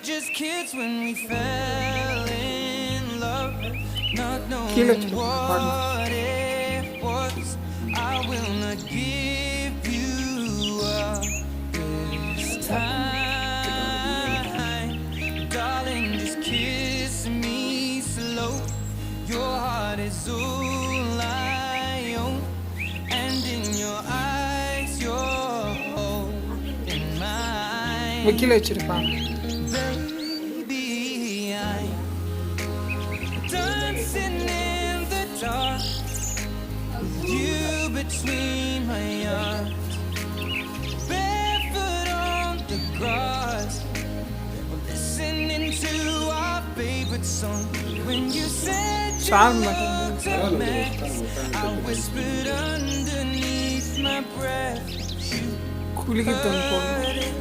just kids when we fell in love, not knowing what it was. I will not give you up this time, darling. Just kiss me slow. Your heart is all I own, and in your eyes, you're holding mine. Baby, I'm dancing in the dark, you between my arms, barefoot on the grass, listening to our favorite song. When you said you looked a mess, I whispered underneath my breath, you covered it